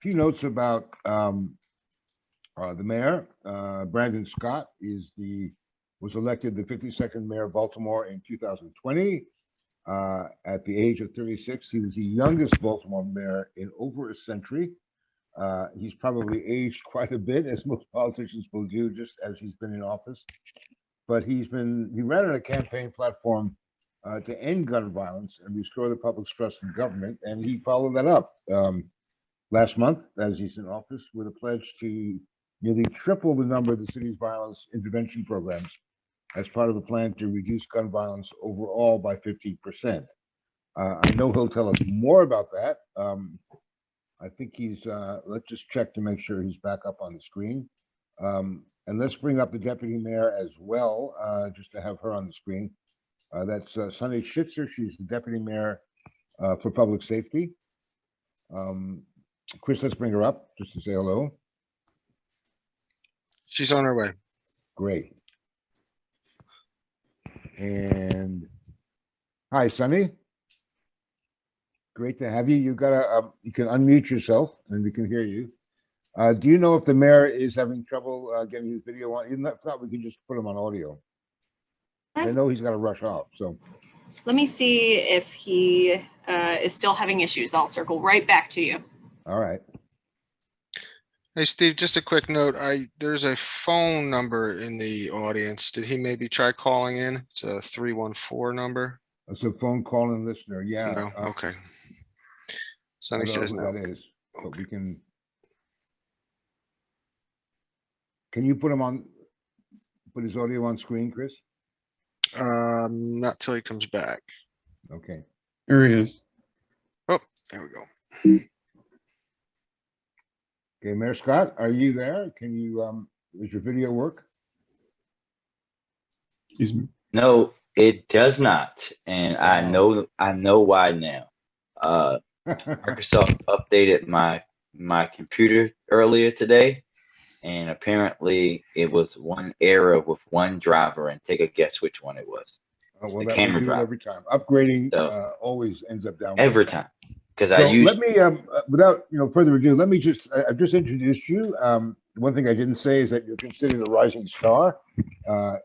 few notes about the mayor. Brandon Scott was elected the 52nd mayor of Baltimore in 2020. At the age of 36, he was the youngest Baltimore mayor in over a century. He's probably aged quite a bit, as most politicians will do, just as he's been in office. But he ran on a campaign platform to end gun violence and restore the public's trust in government, and he followed that up last month, as he's in office, with a pledge to nearly triple the number of the city's violence intervention programs as part of a plan to reduce gun violence overall by 15%. I know he'll tell us more about that. I think let's just check to make sure he's back up on the screen. And let's bring up the deputy mayor as well, just to have her on the screen. That's Sunny Schitzer. She's the deputy mayor for public safety. Chris, let's bring her up just to say hello. She's on her way. Great. And hi, Sunny. Great to have you. You can unmute yourself and we can hear you. Do you know if the mayor is having trouble getting his video on? If not, we can just put him on audio. I know he's got to rush off, so. Let me see if he is still having issues. I'll circle right back to you. All right. Hey, Steve, just a quick note. There's a phone number in the audience. Did he maybe try calling in? It's a 314 number. It's a phone calling listener. Yeah. No. Okay. Sonny I don't know says who no. that is, but we can. Can you put his audio on screen, Chris? Not till he comes back. Okay. Here he is. Oh, there we go. Okay, Mayor Scott, are you there? Can you, does your video work? Excuse me. No, it does not, and I know why now. Microsoft updated my computer earlier today, and apparently it was one error with one driver, and take a guess which one it was. Well, the that camera we do it driver. every time. Upgrading So, always ends up down. every time, because So I use. let me, without further ado, let me I've just introduced you. One thing I didn't say is that you're considered a rising star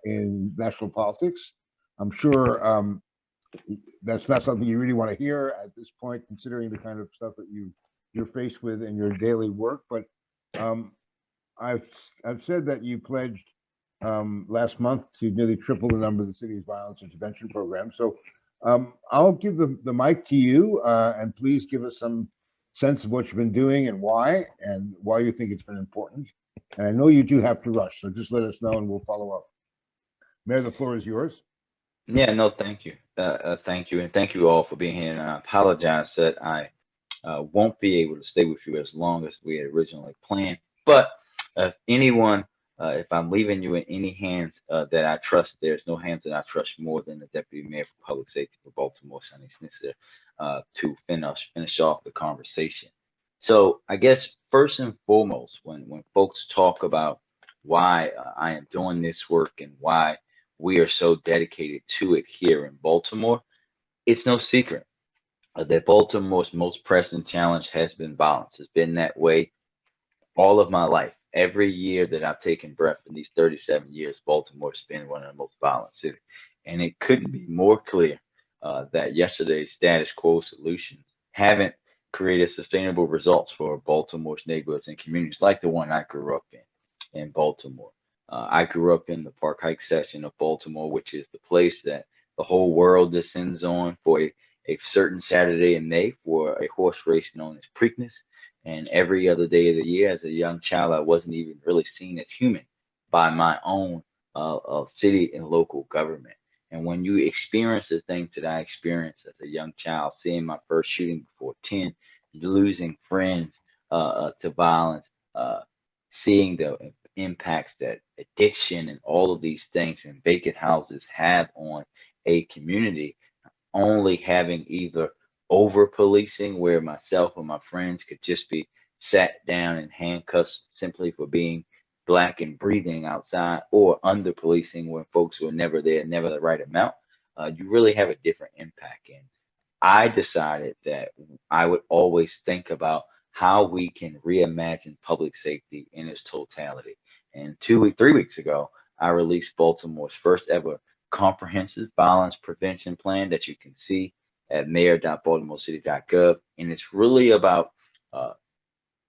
in national politics. I'm sure that's not something you really want to hear at this point, considering the kind of stuff that you're faced with in your daily work. But I've said that you pledged last month to nearly triple the number of the city's violence intervention program. So I'll give the mic to you, and please give us some sense of what you've been doing and why you think it's been important. And I know you do have to rush, so just let us know and we'll follow up. Mayor, the floor is yours. Yeah, no, thank you. Thank you. And thank you all for being here. And I apologize that I won't be able to stay with you as long as we had originally planned. But if anyone, if I'm leaving you in any hands that I trust, there's no hands that I trust more than the Deputy Mayor for Public Safety for Baltimore, Sonny Snitzer, to finish off the conversation. So I guess first and foremost, when folks talk about why I am doing this work and why we are so dedicated to it here in Baltimore, it's no secret that Baltimore's most pressing challenge has been violence. It's been that way all of my life. Every year that I've taken breath in these 37 years, Baltimore's been one of the most violent cities. And it couldn't be more clear that yesterday's status quo solutions haven't created sustainable results for Baltimore's neighborhoods and communities like the one I grew up in Baltimore. I grew up in the Park Heights section of Baltimore, which is the place that the whole world descends on for a certain Saturday in May for a horse race known as Preakness. And every other day of the year, as a young child, I wasn't even really seen as human by my own city and local government. And when you experience the things that I experienced as a young child, seeing my first shooting before 10, losing friends to violence, seeing the impacts that addiction and all of these things and vacant houses have on a community, only having either over policing where myself or my friends could just be sat down in handcuffs simply for being Black and breathing outside, or under policing where folks were never there, never the right amount, you really have a different impact. And I decided that I would always think about how we can reimagine public safety in its totality. And 3 weeks ago, I released Baltimore's first ever comprehensive violence prevention plan that you can see at mayor.baltimorecity.gov. And it's really about uh,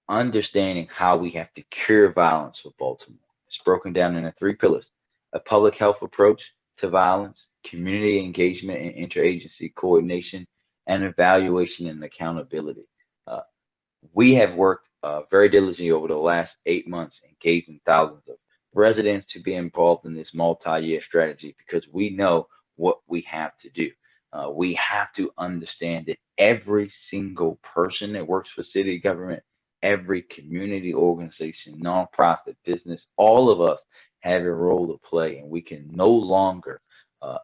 understanding how we have to cure violence for Baltimore. It's broken down into three pillars: a public health approach to violence, community engagement and interagency coordination, and evaluation and accountability. Uh, we have worked very diligently over the last 8 months, engaging thousands of residents to be involved in this multi-year strategy because we know what we have to do. We have to understand that every single person that works for city government, every community organization, nonprofit, business, all of us have a role to play, and we can no longer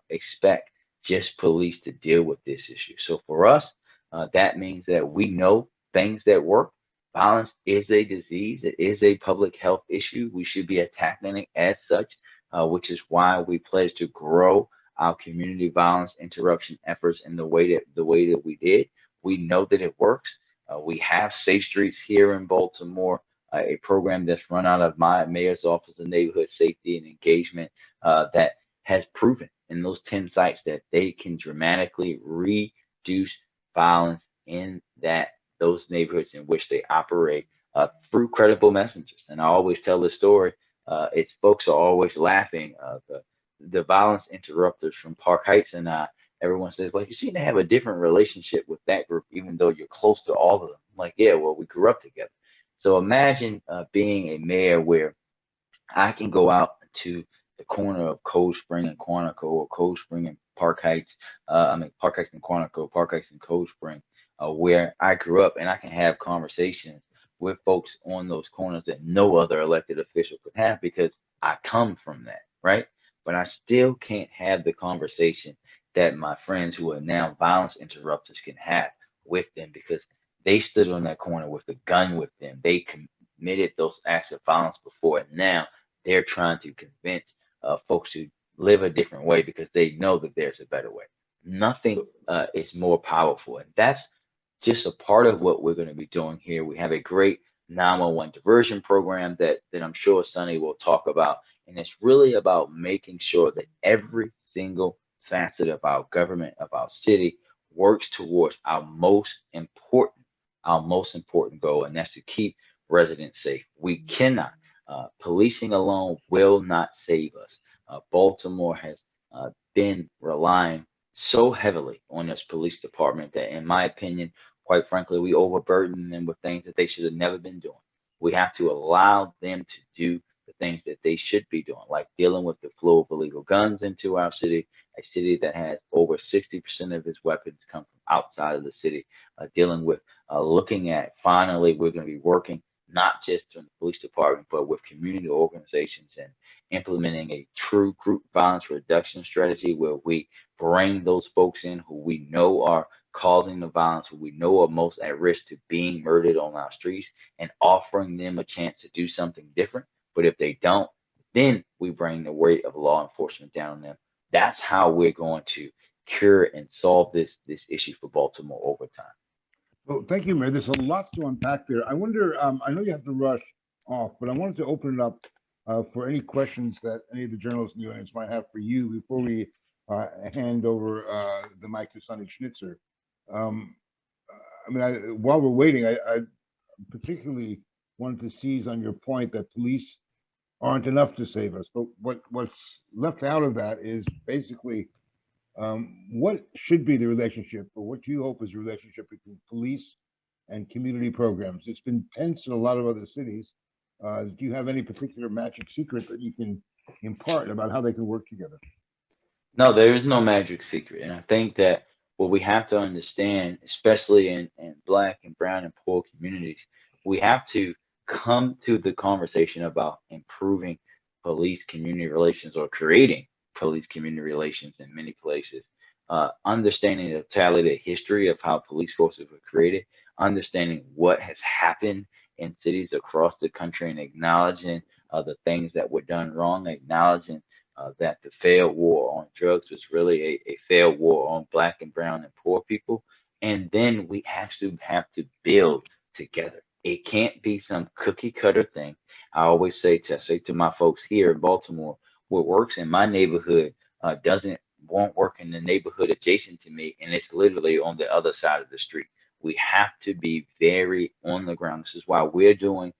expect just police to deal with this issue. So for us, that means that we know things that work. Violence is a disease. It is a public health issue. We should be attacking it as such, which is why we pledge to grow our community violence interruption efforts in the way that we did. We know that it works. We have Safe Streets here in Baltimore, a program that's run out of my mayor's office of neighborhood safety and engagement that has proven in those 10 sites that they can dramatically reduce violence in those neighborhoods in which they operate through credible messengers. And I always tell this story. It's folks are always laughing. The violence interrupters from Park Heights, and everyone says, "Well, you seem to have a different relationship with that group, even though you're close to all of them." I'm like, yeah, well, we grew up together. So imagine being a mayor where I can go out to the corner of Cold Spring and Quantico, or Cold Spring and Park Heights. Park Heights and Quantico, Park Heights and Cold Spring, where I grew up, and I can have conversations with folks on those corners that no other elected official could have because I come from that, right? But I still can't have the conversation that my friends who are now violence interrupters can have with them because they stood on that corner with a gun with them. They committed those acts of violence before, and now they're trying to convince folks to live a different way because they know that there's a better way. Nothing is more powerful, and that's just a part of what we're going to be doing here. We have a great 911 diversion program that I'm sure Sonny will talk about, and it's really about making sure that every single facet of our government, of our city, works towards our most important goal, and that's to keep residents safe. We cannot. Policing alone will not save us. Baltimore has been relying so heavily on this police department that, in my opinion, quite frankly, we overburden them with things that they should have never been doing. We have to allow them to do the things that they should be doing, like dealing with the flow of illegal guns into our city, a city that has over 60% of its weapons come from outside of the city, dealing with looking at, finally, we're going to be working not just in the police department, but with community organizations and implementing a true group violence reduction strategy where we bring those folks in who we know are causing the violence, who we know are most at risk to being murdered on our streets, and offering them a chance to do something different. But if they don't, then we bring the weight of law enforcement down on them. That's how we're going to cure and solve this issue for Baltimore over time. Well, thank you, Mayor. There's a lot to unpack there. I wonder, I know you have to rush off, but I wanted to open it up for any questions that any of the journalists in the audience might have for you before we hand over the mic to Sonny Schnitzer. While we're waiting, I particularly wanted to seize on your point that police aren't enough to save us. But what's left out of that is basically what should be the relationship, or what you hope is the relationship between police and community programs? It's been tense in a lot of other cities. Do you have any particular magic secret that you can impart about how they can work together? No, there is no magic secret. And I think that what we have to understand, especially in Black and brown and poor communities, we have to come to the conversation about improving police community relations or creating police community relations in many places. Understanding the totality history of how police forces were created, understanding what has happened in cities across the country, and acknowledging the things that were done wrong, acknowledging that the failed war on drugs was really a failed war on Black and brown and poor people. And then we actually have to build together. It can't be some cookie cutter thing. I always say to my folks here in Baltimore, what works in my neighborhood won't work in the neighborhood adjacent to me, and it's literally on the other side of the street. We have to be very on the ground. This is why we're doing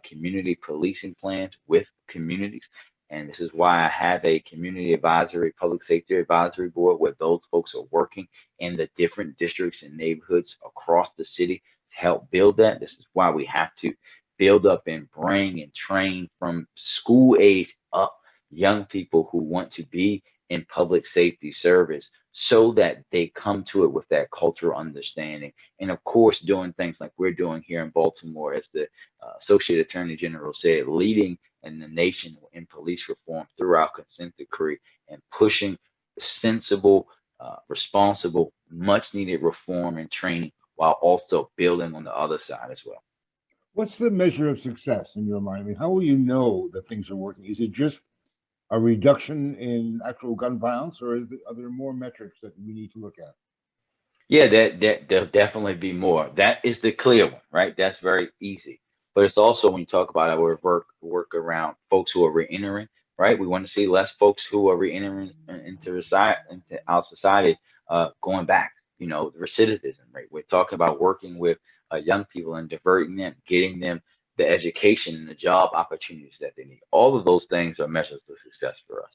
community policing plans with communities. And this is why I have a community advisory, public safety advisory board where those folks are working in the different districts and neighborhoods across the city to help build that. This is why we have to build up and bring and train from school age up young people who want to be in public safety service so that they come to it with that cultural understanding. And of course, doing things like we're doing here in Baltimore, as the Associate Attorney General said, leading in the nation in police reform through our consent decree and pushing sensible, responsible, much needed reform and training while also building on the other side as well. What's the measure of success in your mind? I mean, how will you know that things are working? Is it just a reduction in actual gun violence, or are there more metrics that we need to look at? Yeah, there'll definitely be more. That is the clear one, right? That's very easy. But it's also when you talk about our work around folks who are reentering, right? We want to see less folks who are reentering into our society, going back. You know, the recidivism rate. We're talking about working with young people and diverting them, getting them the education and the job opportunities that they need. All of those things are measures of success for us.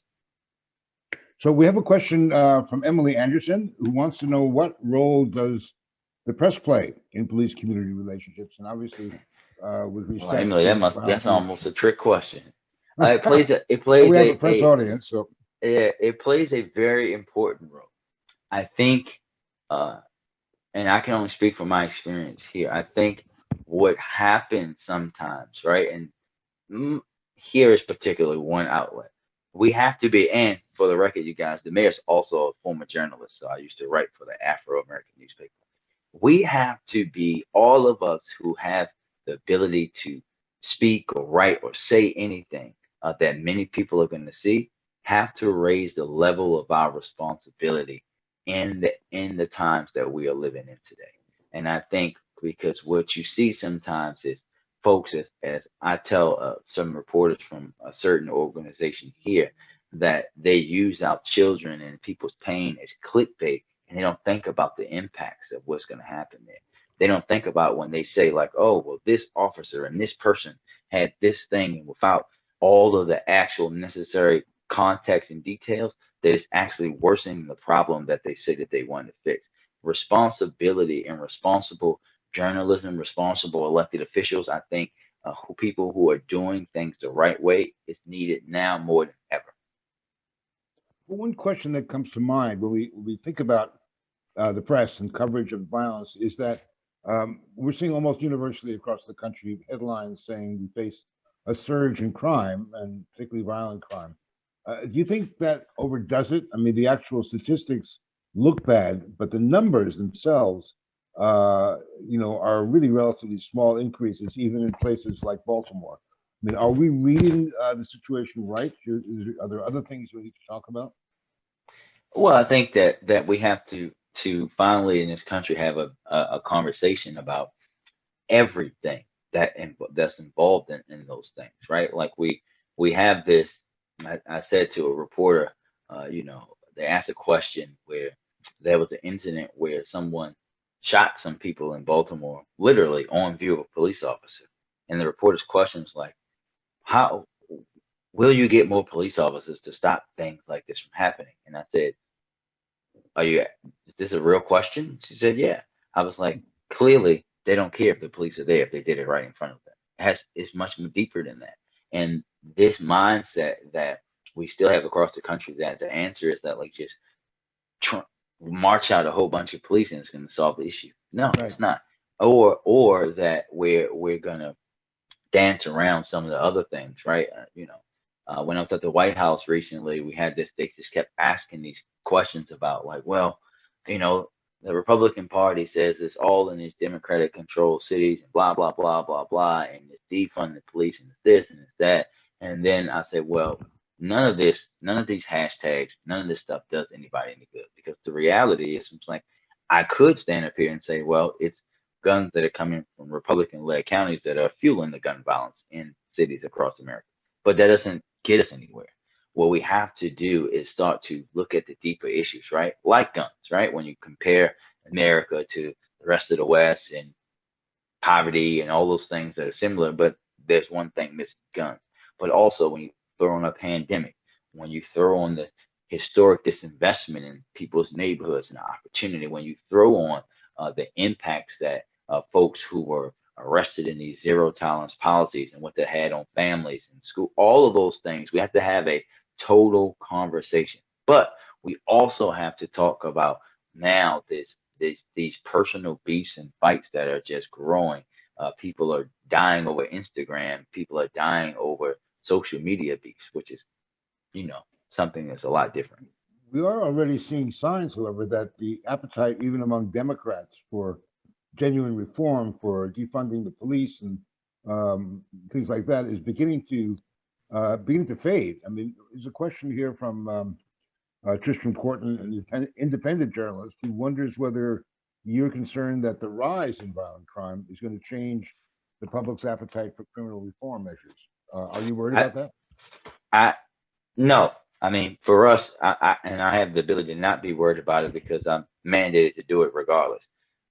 So we have a question from Emily Anderson, who wants to know, what role does the press play in police community relationships? And obviously, with respect, Well, Emily, that's almost a trick question. we have a press audience, so it plays a very important role. I think, and I can only speak from my experience here. I think what happens sometimes, right? And here is particularly one outlet. We have to be, and for the record, you guys, the mayor's also a former journalist, so I used to write for the Afro-American newspaper. We have to be, all of us who have the ability to speak or write or say anything that many people are going to see, have to raise the level of our responsibility in the times that we are living in today. And I think because what you see sometimes is folks, as I tell some reporters from a certain organization here, that they use our children and people's pain as clickbait, and they don't think about the impacts of what's going to happen there. They don't think about when they say like, oh, well, this officer and this person had this thing, and without all of the actual necessary context and details, that it's actually worsening the problem that they say that they want to fix. Responsibility and responsible journalism, responsible elected officials, I think people who are doing things the right way is needed now more than ever. Well, one question that comes to mind when we think about the press and coverage of violence is that we're seeing almost universally across the country headlines saying we face a surge in crime, and particularly violent crime. Do you think that overdoes it? I mean, the actual statistics look bad, but the numbers themselves, are really relatively small increases, even in places like Baltimore. I mean, are we reading the situation right? Are there other things we need to talk about? Well, I think that we have to finally in this country have a conversation about everything that's involved in those things, right? Like we have this. I said to a reporter, they asked a question where there was an incident where someone shot some people in Baltimore, literally on view of a police officer. And the reporter's question was like, how will you get more police officers to stop things like this from happening? And I said, is this a real question? She said, yeah. I was like, clearly they don't care if the police are there if they did it right in front of them. It's much deeper than that. And this mindset that we still have across the country, that the answer is that like just march out a whole bunch of police and it's going to solve the issue. No, Right. It's not. Or that we're going to dance around some of the other things, right? When I was at the White House recently, we had this. They just kept asking these questions about like, well, the Republican Party says it's all in these Democratic-controlled cities and blah blah blah blah blah, and it's defund the police and it's this and it's that. And then I said, well, none of these hashtags, none of this stuff does anybody any good, because the reality is, it's like I could stand up here and say, well, it's guns that are coming from Republican-led counties that are fueling the gun violence in cities across America. But that doesn't get us anywhere. What we have to do is start to look at the deeper issues, right? Like guns, right? When you compare America to the rest of the West and poverty and all those things that are similar, but there's one thing missing: guns. But also, when you throw in a pandemic, when you throw on the historic disinvestment in people's neighborhoods and opportunity, when you throw on the impacts that folks who were arrested in these zero tolerance policies and what that had on families and school, all of those things, we have to have a total conversation. But we also have to talk about now these personal beefs and fights that are just growing. People are dying over Instagram. People are dying over social media beefs, which is, something that's a lot different. We are already seeing signs, however, that the appetite, even among Democrats, for genuine reform, for defunding the police and things like that, is beginning to fade. I mean, there's a question here from Tristram Corton, an independent journalist, who wonders whether you're concerned that the rise in violent crime is going to change the public's appetite for criminal reform measures. Are you worried about that? No. I mean, for us, I have the ability to not be worried about it because I'm mandated to do it regardless.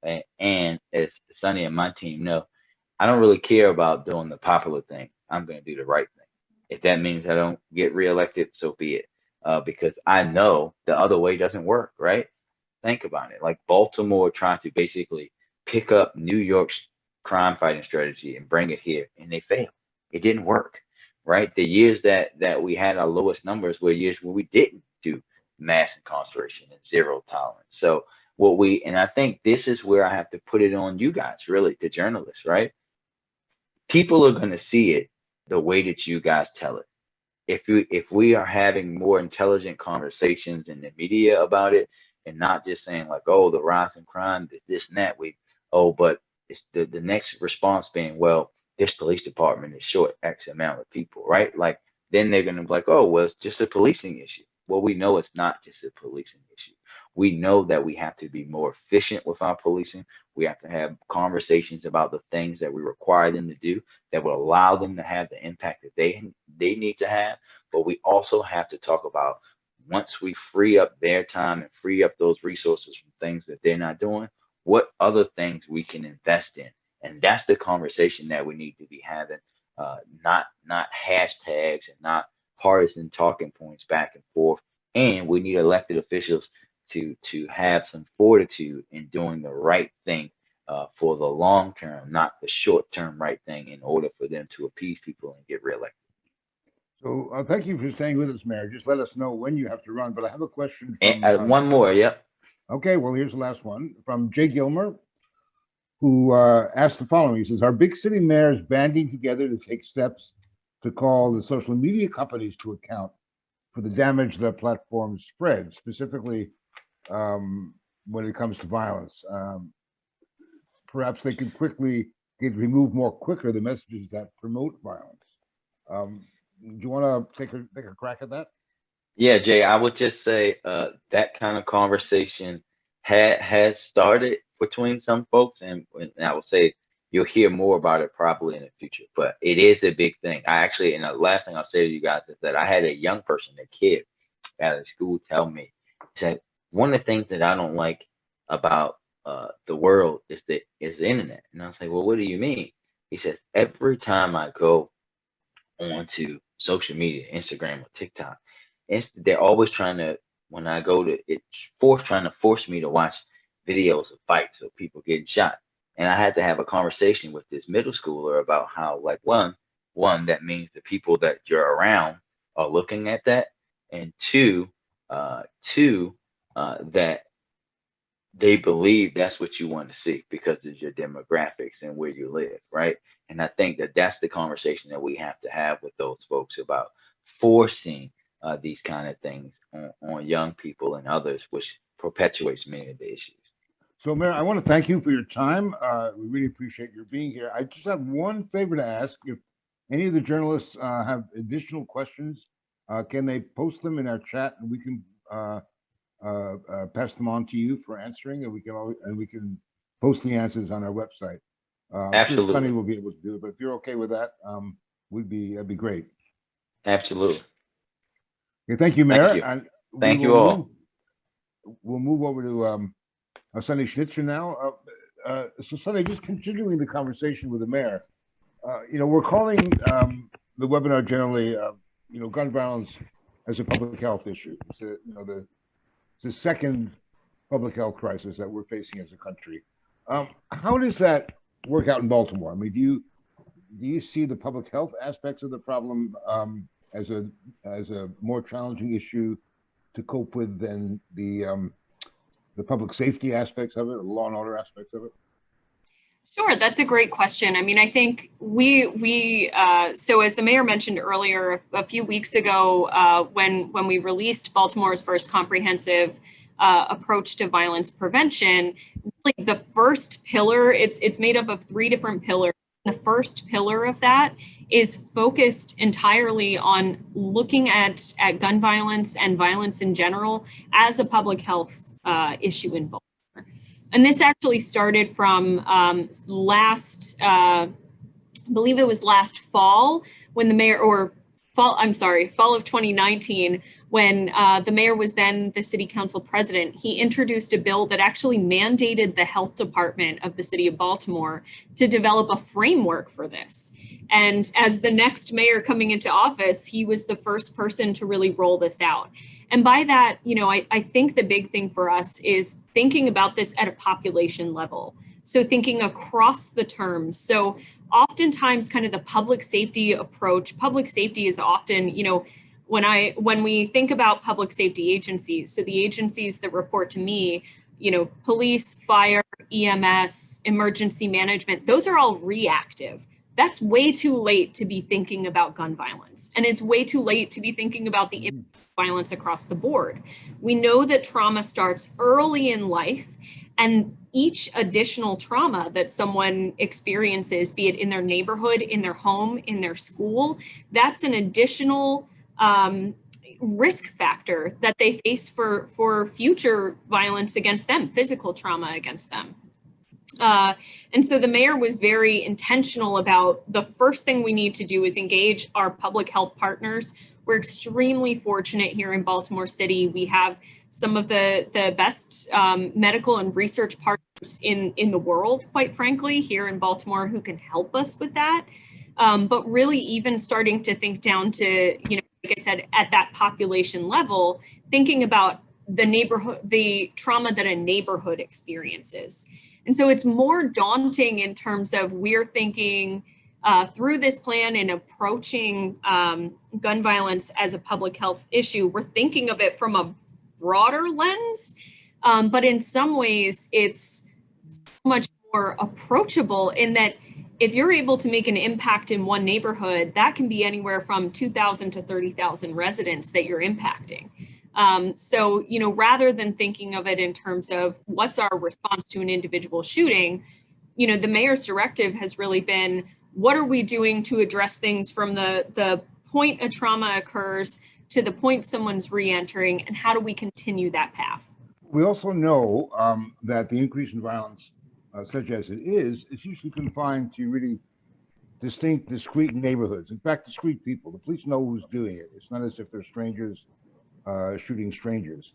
And as Sonny and my team know, I don't really care about doing the popular thing. I'm going to do the right thing. If that means I don't get reelected, so be it. Because I know the other way doesn't work, right? Think about it. Like Baltimore trying to basically pick up New York's crime fighting strategy and bring it here, and they failed. It didn't work, right? The years that we had our lowest numbers were years where we didn't do mass incarceration and zero tolerance. So and I think this is where I have to put it on you guys, really, the journalists, right? People are going to see it the way that you guys tell it. If we are having more intelligent conversations in the media about it, and not just saying like, oh, the rise in crime, this and that, but it's the next response being, well, this police department is short X amount of people, right? Like, then they're going to be like, oh, well, it's just a policing issue. Well, we know it's not just a policing issue. We know that we have to be more efficient with our policing. We have to have conversations about the things that we require them to do that will allow them to have the impact that they need to have. But we also have to talk about, once we free up their time and free up those resources from things that they're not doing, what other things we can invest in. And that's the conversation that we need to be having, not hashtags and not partisan talking points back and forth. And we need elected officials to have some fortitude in doing the right thing for the long term, not the short term right thing, in order for them to appease people and get reelected. So thank you for staying with us, Mayor. Just let us know when you have to run. But I have a question from One more, yep. Okay, well, here's the last one from Jay Gilmer, who asked the following. He says, are big city mayors banding together to take steps to call the social media companies to account for the damage their platforms spread, specifically when it comes to violence? Perhaps they could remove more quicker the messages that promote violence. Do you want to take a crack at that? Yeah, Jay, I would just say that kind of conversation has started between some folks, and I would say you'll hear more about it probably in the future. But it is a big thing. And the last thing I'll say to you guys is that I had a young person, a kid at a school, tell me that one of the things that I don't like about the world is the internet. And I was like, well, what do you mean? He says, every time I go onto social media, Instagram or TikTok, they're always trying to, when I go to it, trying to force me to watch videos of fights of people getting shot. And I had to have a conversation with this middle schooler about how, like, one, that means the people that you're around are looking at that, and two, that they believe that's what you want to see because of your demographics and where you live, right? And I think that that's the conversation that we have to have with those folks about forcing these kind of things on young people and others, which perpetuates many of the issues. So, Mayor, I want to thank you for your time. We really appreciate your being here. I just have one favor to ask. If any of the journalists have additional questions, can they post them in our chat, and we can pass them on to you for answering, and we can post the answers on our website. I'm sure Absolutely. Sunny will be able to do it, but if you're okay with that, that'd be great. Absolutely. Okay, thank you, Thank Mayor. you. And Thank you all. We'll move over to Sunny Schnitzer now. So Sunny, just continuing the conversation with the mayor, we're calling the webinar generally, gun violence as a public health issue. It's the second public health crisis that we're facing as a country. How does that work out in Baltimore? I mean, do you see the public health aspects of the problem as a more challenging issue to cope with than the public safety aspects of it, or law and order aspects of it? Sure, that's a great question. I mean, I think so as the mayor mentioned earlier, a few weeks ago, when we released Baltimore's first comprehensive approach to violence prevention, really the first pillar, it's made up of 3 different pillars. The first pillar of that is focused entirely on looking at gun violence and violence in general as a public health issue in Baltimore. And this actually started from I believe it was last fall when the mayor, fall of 2019, when the mayor was then the city council president. He introduced a bill that actually mandated the health department of the city of Baltimore to develop a framework for this. And as the next mayor coming into office, he was the first person to really roll this out. And by that, I think the big thing for us is thinking about this at a population level. So thinking across the terms. So oftentimes kind of the public safety approach, public safety is often, when we think about public safety agencies, so the agencies that report to me, police, fire, EMS, emergency management, those are all reactive. That's way too late to be thinking about gun violence. And it's way too late to be thinking about the violence across the board. We know that trauma starts early in life, and each additional trauma that someone experiences, be it in their neighborhood, in their home, in their school, that's an additional risk factor that they face for future violence against them, physical trauma against them. And so the mayor was very intentional about the first thing we need to do is engage our public health partners. We're extremely fortunate here in Baltimore City. We have some of the best medical and research partners in the world, quite frankly, here in Baltimore, who can help us with that. But really even starting to think down to, like I said, at that population level, thinking about the trauma that a neighborhood experiences. And so it's more daunting in terms of we're thinking through this plan and approaching gun violence as a public health issue. We're thinking of it from a broader lens, but in some ways it's so much more approachable in that if you're able to make an impact in one neighborhood, that can be anywhere from 2,000 to 30,000 residents that you're impacting. So, rather than thinking of it in terms of what's our response to an individual shooting, the mayor's directive has really been, what are we doing to address things from the point a trauma occurs to the point someone's re-entering, and how do we continue that path? We also know that the increase in violence, such as it is, it's usually confined to really discrete neighborhoods. In fact, discrete people. The police know who's doing it. It's not as if they're strangers shooting strangers.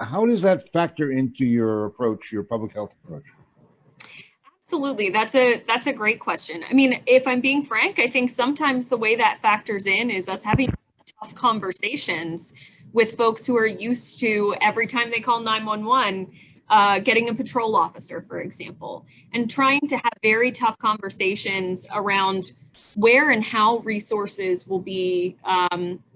How does that factor into your approach, your public health approach? Absolutely. That's a great question. I mean, if I'm being frank, I think sometimes the way that factors in is us having tough conversations with folks who are used to every time they call 911, getting a patrol officer, for example, and trying to have very tough conversations around where and how resources will be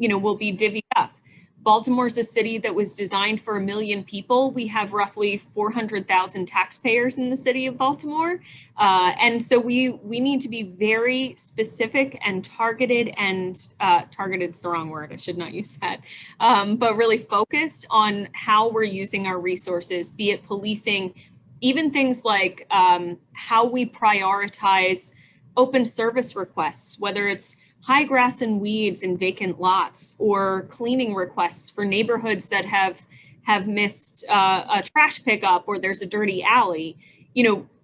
divvied up. Baltimore's a city that was designed for 1 million people. We have roughly 400,000 taxpayers in the city of Baltimore. And so we need to be very specific and targeted, and targeted's the wrong word, I should not use that, but really focused on how we're using our resources, be it policing, even things like how we prioritize open service requests, whether it's high grass and weeds and vacant lots, or cleaning requests for neighborhoods that have missed a trash pickup or there's a dirty alley.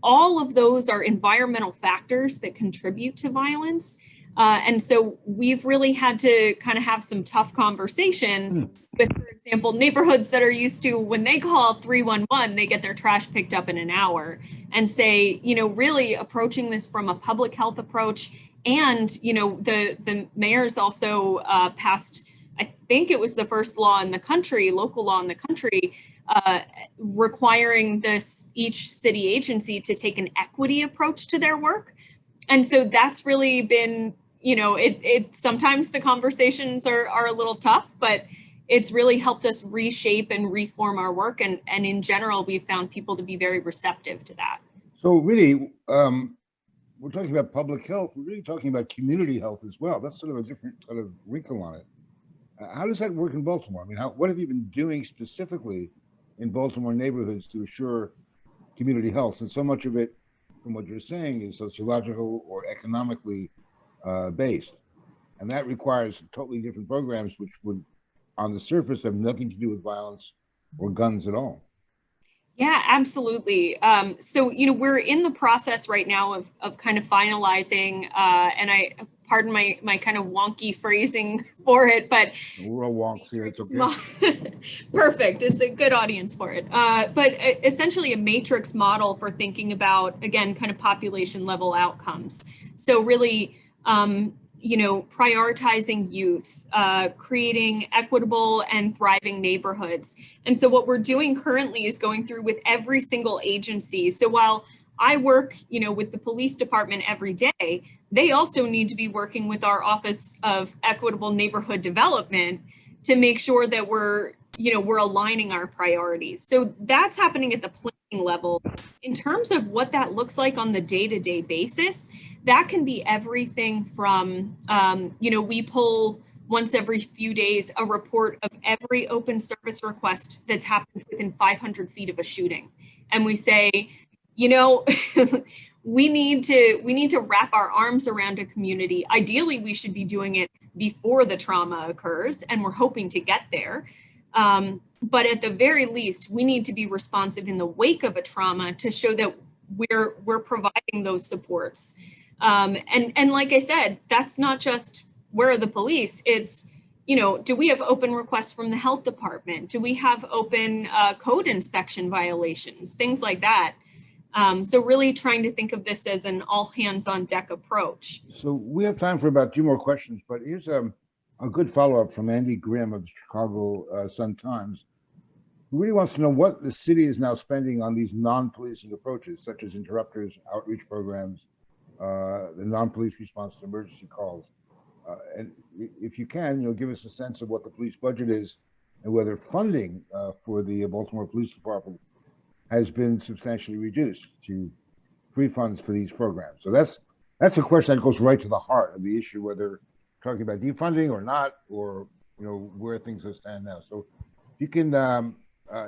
all of those are environmental factors that contribute to violence. And so we've really had to kind of have some tough conversations with, for example, neighborhoods that are used to, when they call 311, they get their trash picked up in an hour, and say, really approaching this from a public health approach. And, the mayor's also passed, I think it was the first law in the country, local law in the country, requiring each city agency to take an equity approach to their work. And so that's really been, sometimes the conversations are a little tough, but it's really helped us reshape and reform our work. And in general, we've found people to be very receptive to that. So really, we're talking about public health. We're really talking about community health as well. That's sort of a different sort of wrinkle on it. How does that work in Baltimore? I mean, what have you been doing specifically in Baltimore neighborhoods to assure community health? And so much of it, from what you're saying, is sociological or economically based. And that requires totally different programs, which would, on the surface, have nothing to do with violence or guns at all. Yeah, absolutely. So, we're in the process right now of kind of finalizing, and pardon my kind of wonky phrasing for it, but we're all wonks here. It's okay. Perfect. It's a good audience for it. But essentially a matrix model for thinking about, again, kind of population level outcomes. So really, prioritizing youth, creating equitable and thriving neighborhoods. And so what we're doing currently is going through with every single agency. So while I work, with the police department every day, they also need to be working with our Office of Equitable Neighborhood Development to make sure that we're aligning our priorities. So that's happening at the planning level. In terms of what that looks like on the day-to-day basis, that can be everything from, we pull once every few days a report of every open service request that's happened within 500 feet of a shooting. And we say, we need to wrap our arms around a community. Ideally, we should be doing it before the trauma occurs, and we're hoping to get there. But at the very least, we need to be responsive in the wake of a trauma to show that we're providing those supports. And like I said, that's not just where are the police. It's, do we have open requests from the health department? Do we have open code inspection violations? Things like that. So really trying to think of this as an all hands on deck approach. So we have time for about 2 more questions, but here's a good follow-up from Andy Grimm of the Chicago Sun-Times, who really wants to know what the city is now spending on these non-policing approaches, such as interrupters, outreach programs, the non-police response to emergency calls. And if you can, give us a sense of what the police budget is and whether funding for the Baltimore Police Department has been substantially reduced to free funds for these programs. So that's a question that goes right to the heart of the issue, whether talking about defunding or not, or where things stand now. So if you can,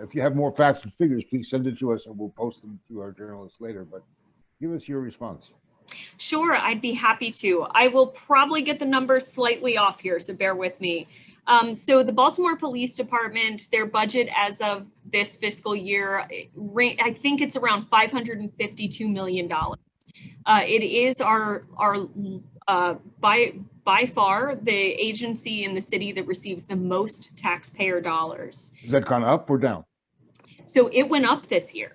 if you have more facts and figures, please send it to us, and we'll post them to our journalists later. But give us your response. Sure, I'd be happy to. I will probably get the numbers slightly off here, so bear with me. So the Baltimore Police Department, their budget as of this fiscal year, I think it's around $552 million. It is our by far the agency in the city that receives the most taxpayer dollars. Has that gone up or down? So it went up this year.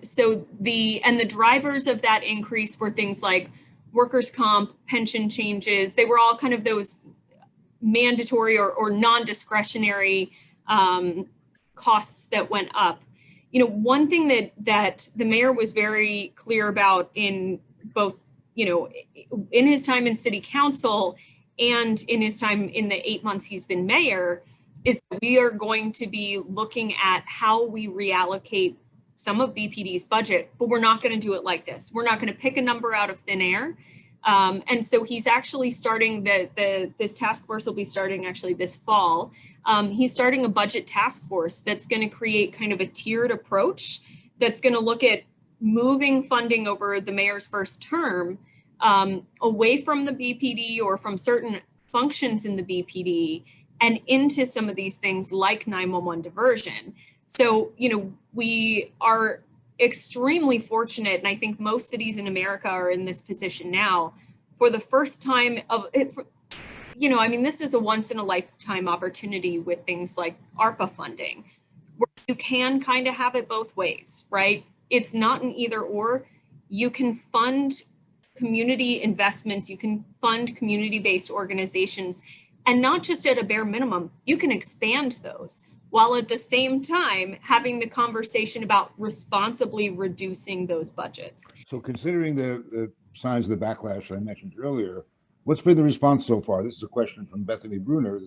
So the drivers of that increase were things like workers' comp, pension changes. They were all kind of those mandatory or non-discretionary costs that went up. One thing that the mayor was very clear about in both, in his time in city council and in his time in the 8 months he's been mayor, is that we are going to be looking at how we reallocate some of BPD's budget, but we're not going to do it like this. We're not going to pick a number out of thin air. And so he's actually starting this task force will be starting actually this fall. He's starting a budget task force that's going to create kind of a tiered approach that's going to look at moving funding over the mayor's first term away from the BPD or from certain functions in the BPD and into some of these things like 911 diversion. So, we are extremely fortunate, and I think most cities in America are in this position now, for the first time of it. You know, I mean, this is a once in a lifetime opportunity with things like ARPA funding, where you can kind of have it both ways, right? It's not an either or. You can fund community investments, you can fund community-based organizations, and not just at a bare minimum, you can expand those, while at the same time having the conversation about responsibly reducing those budgets. So considering the signs of the backlash I mentioned earlier, what's been the response so far? This is a question from Bethany Bruner.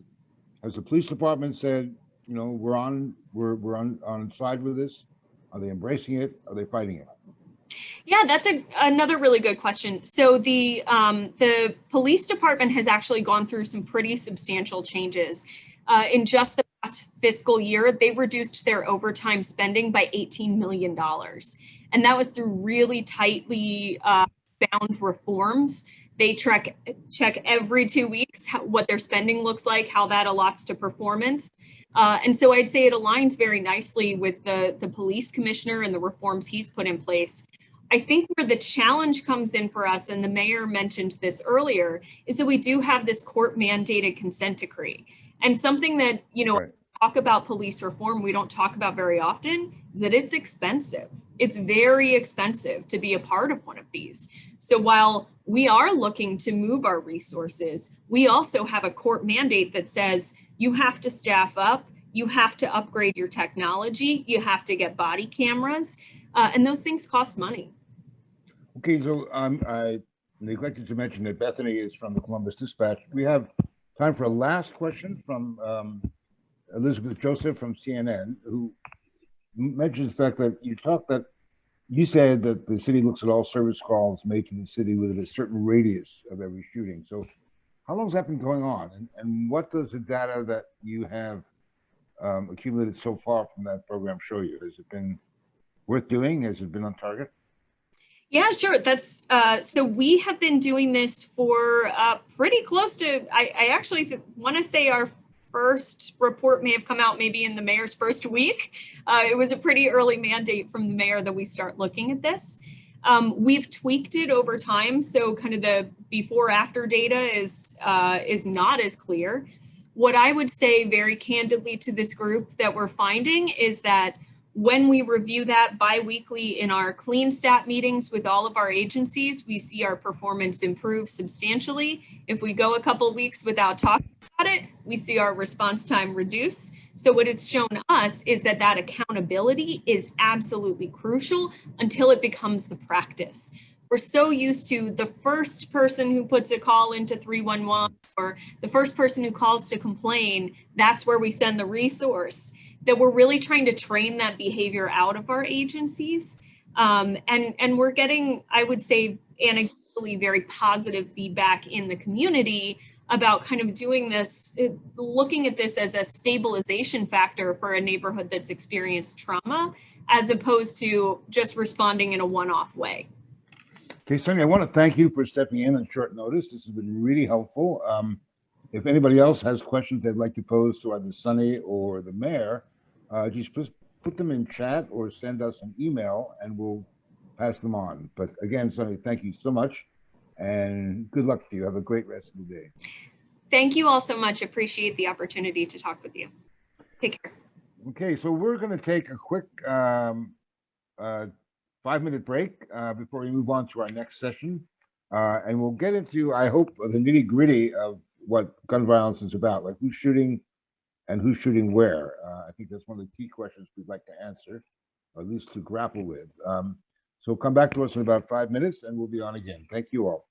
Has the police department said, you know, we're on side with this? Are they embracing it? Are they fighting it? Yeah, that's another really good question. So the police department has actually gone through some pretty substantial changes. In just the past fiscal year, they reduced their overtime spending by $18 million. And that was through really tightly bound reforms. They check every 2 weeks what their spending looks like, how that allots to performance. And so I'd say it aligns very nicely with the police commissioner and the reforms he's put in place. I think where the challenge comes in for us, and the mayor mentioned this earlier, is that we do have this court mandated consent decree. And something that, you know, Right. talk about police reform, we don't talk about very often, is that it's expensive. It's very expensive to be a part of one of these. So while we are looking to move our resources, we also have a court mandate that says you have to staff up, you have to upgrade your technology, you have to get body cameras, and those things cost money. Okay, so I neglected to mention that Bethany is from the Columbus Dispatch. We have time for a last question from Elizabeth Joseph from CNN, who mentions the fact that you said that the city looks at all service calls made to the city within a certain radius of every shooting. So how long has that been going on? And what does the data that you have accumulated so far from that program show you? Has it been worth doing? Has it been on target? Yeah, sure. That's so we have been doing this for pretty close to, I actually want to say our first report may have come out maybe in the mayor's first week. It was a pretty early mandate from the mayor that we start looking at this. We've tweaked it over time, so kind of the before after data is not as clear. What I would say very candidly to this group that we're finding is that when we review that biweekly in our clean stat meetings with all of our agencies, we see our performance improve substantially. If we go a couple of weeks without talking about it, we see our response time reduce. So what it's shown us is that that accountability is absolutely crucial until it becomes the practice. We're so used to the first person who puts a call into 311 or the first person who calls to complain, that's where we send the resource, that we're really trying to train that behavior out of our agencies. And we're getting, I would say, anecdotally very positive feedback in the community about kind of doing this, looking at this as a stabilization factor for a neighborhood that's experienced trauma, as opposed to just responding in a one-off way. Okay, Sonny, I want to thank you for stepping in on short notice. This has been really helpful. If anybody else has questions they'd like to pose to either Sonny or the mayor, just put them in chat or send us an email and we'll pass them on. But again, Sonny, thank you so much and good luck to you. Have a great rest of the day. Thank you all so much. Appreciate the opportunity to talk with you. Take care. Okay, so we're going to take a quick 5-minute break before we move on to our next session. And we'll get into, I hope, the nitty gritty of what gun violence is about, like who's shooting and who's shooting where. I think that's one of the key questions we'd like to answer, or at least to grapple with. So come back to us in about 5 minutes and we'll be on again. Thank you all.